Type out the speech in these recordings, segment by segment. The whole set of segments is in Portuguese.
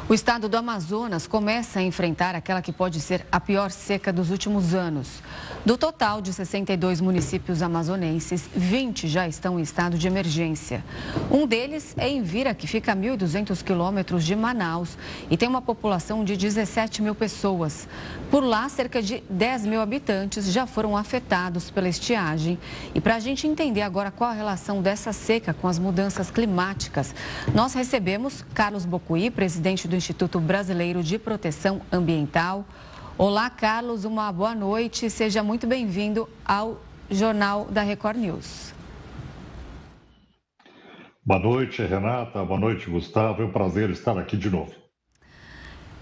O estado do Amazonas começa a enfrentar aquela que pode ser a pior seca dos últimos anos. Do total de 62 municípios amazonenses, 20 já estão em estado de emergência. Um deles é Envira, que fica a 1.200 quilômetros de Manaus e tem uma população de 17 mil pessoas. Por lá, cerca de 10 mil habitantes já foram afetados pela estiagem. E para a gente entender agora qual a relação dessa seca com as mudanças climáticas, nós recebemos Carlos Bocuí, presidente do Instituto Brasileiro de Proteção Ambiental. Olá, Carlos, uma boa noite. Seja muito bem-vindo ao Jornal da Record News. Boa noite, Renata. Boa noite, Gustavo. É um prazer estar aqui de novo.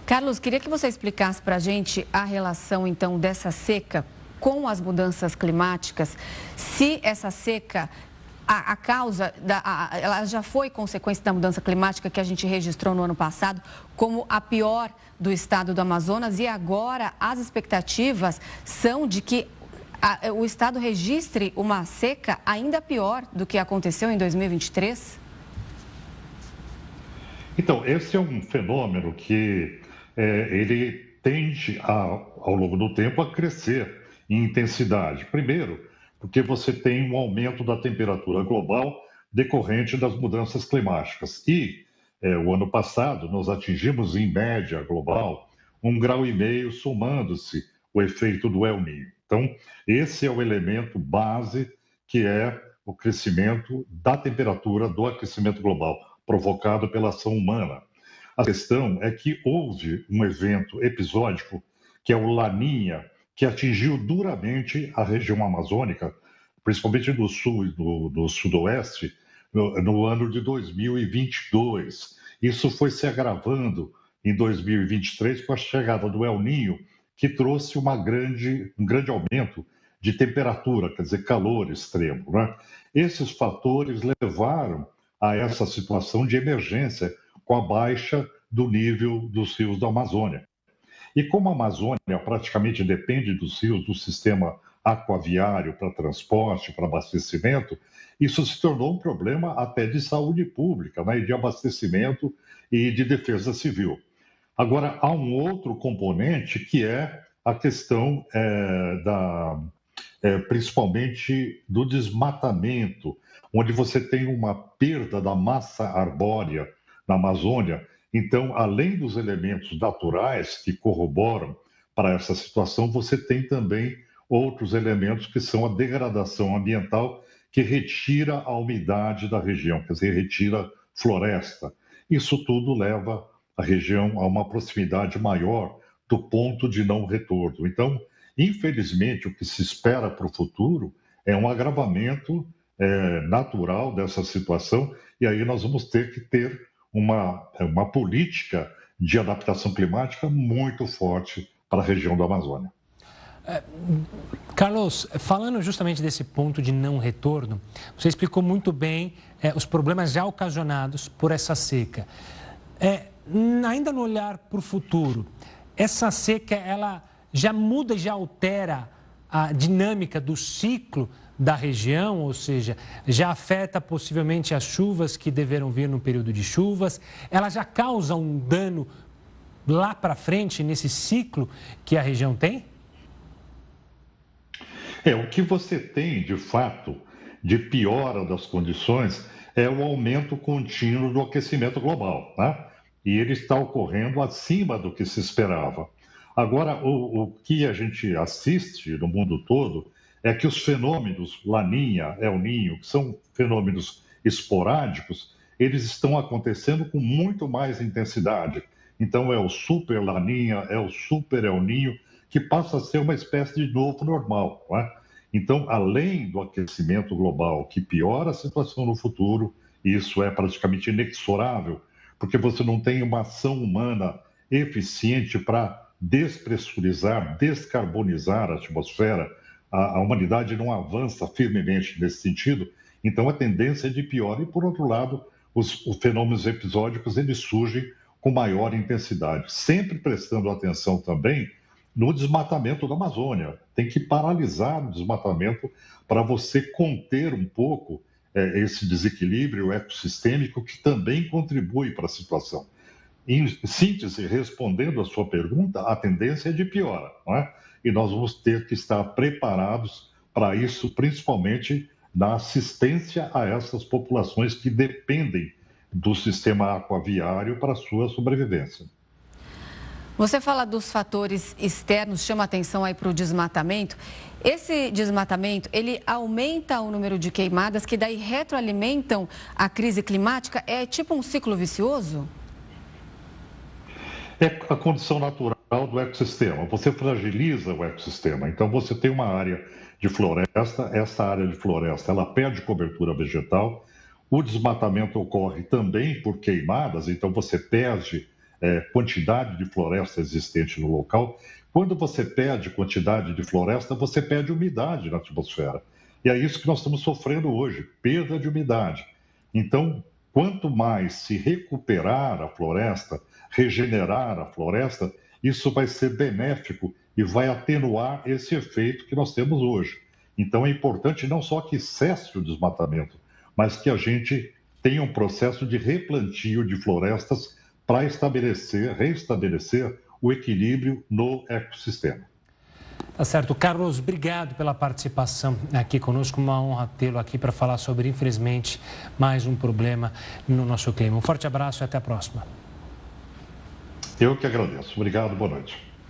Carlos, queria que você explicasse para a gente a relação, então, dessa seca com as mudanças climáticas. Se essa seca... A causa, ela já foi consequência da mudança climática que a gente registrou no ano passado como a pior do estado do Amazonas, e agora as expectativas são de que o estado registre uma seca ainda pior do que aconteceu em 2023? Então, esse é um fenômeno que ele tende, ao longo do tempo, a crescer em intensidade. Primeiro, porque você tem um aumento da temperatura global decorrente das mudanças climáticas. E o ano passado nós atingimos, em média global, 1,5 graus, somando-se o efeito do El Niño. Então, esse é o elemento base, que é o crescimento da temperatura do aquecimento global, provocado pela ação humana. A questão é que houve um evento episódico, que é o Laninha, que atingiu duramente a região amazônica, principalmente do sul e do sudoeste, no ano de 2022. Isso foi se agravando em 2023 com a chegada do El Niño, que trouxe um grande aumento de temperatura, quer dizer, calor extremo, né? Esses fatores levaram a essa situação de emergência com a baixa do nível dos rios da Amazônia. E como a Amazônia praticamente depende dos rios, do sistema aquaviário para transporte, para abastecimento, isso se tornou um problema até de saúde pública, né, de abastecimento e de defesa civil. Agora, há um outro componente que é a questão principalmente do desmatamento, onde você tem uma perda da massa arbórea na Amazônia. Então, além dos elementos naturais que corroboram para essa situação, você tem também outros elementos que são a degradação ambiental, que retira a umidade da região, quer dizer, retira floresta. Isso tudo leva a região a uma proximidade maior do ponto de não retorno. Então, infelizmente, o que se espera para o futuro é um agravamento natural dessa situação, e aí nós vamos ter que ter uma política de adaptação climática muito forte para a região da Amazônia. Carlos, falando justamente desse ponto de não retorno, você explicou muito bem os problemas já ocasionados por essa seca. Ainda no olhar para o futuro, essa seca ela já muda e já altera a dinâmica do ciclo da região, ou seja, já afeta possivelmente as chuvas que deverão vir no período de chuvas, ela já causa um dano lá para frente nesse ciclo que a região tem? O que você tem, de fato, de piora das condições é o aumento contínuo do aquecimento global, né? E ele está ocorrendo acima do que se esperava. Agora, o que a gente assiste no mundo todo é que os fenômenos Laninha, El Niño, que são fenômenos esporádicos, eles estão acontecendo com muito mais intensidade. Então, é o super Laninha, é o super El Niño, que passa a ser uma espécie de novo normal, não é? Então, além do aquecimento global, que piora a situação no futuro, isso é praticamente inexorável, porque você não tem uma ação humana eficiente para despressurizar, descarbonizar a atmosfera. A humanidade não avança firmemente nesse sentido, então a tendência é de pior. E, por outro lado, os fenômenos episódicos eles surgem com maior intensidade, sempre prestando atenção também no desmatamento da Amazônia. Tem que paralisar o desmatamento para você conter um pouco esse desequilíbrio ecossistêmico que também contribui para a situação. em síntese, respondendo a sua pergunta, a tendência é de piora, não é? E nós vamos ter que estar preparados para isso, principalmente na assistência a essas populações que dependem do sistema aquaviário para a sua sobrevivência. Você fala dos fatores externos, chama atenção aí para o desmatamento. Esse desmatamento, ele aumenta o número de queimadas que daí retroalimentam a crise climática? É tipo um ciclo vicioso? É a condição natural do ecossistema. Você fragiliza o ecossistema. Então, você tem uma área de floresta, essa área de floresta, ela perde cobertura vegetal. O desmatamento ocorre também por queimadas, então você perde quantidade de floresta existente no local. Quando você perde quantidade de floresta, você perde umidade na atmosfera. E é isso que nós estamos sofrendo hoje, perda de umidade. Então, quanto mais se recuperar a floresta, regenerar a floresta, isso vai ser benéfico e vai atenuar esse efeito que nós temos hoje. Então, é importante não só que cesse o desmatamento, mas que a gente tenha um processo de replantio de florestas para restabelecer o equilíbrio no ecossistema. Tá certo. Carlos, obrigado pela participação aqui conosco. Uma honra tê-lo aqui para falar sobre, infelizmente, mais um problema no nosso clima. Um forte abraço e até a próxima. Eu que agradeço. Obrigado, boa noite.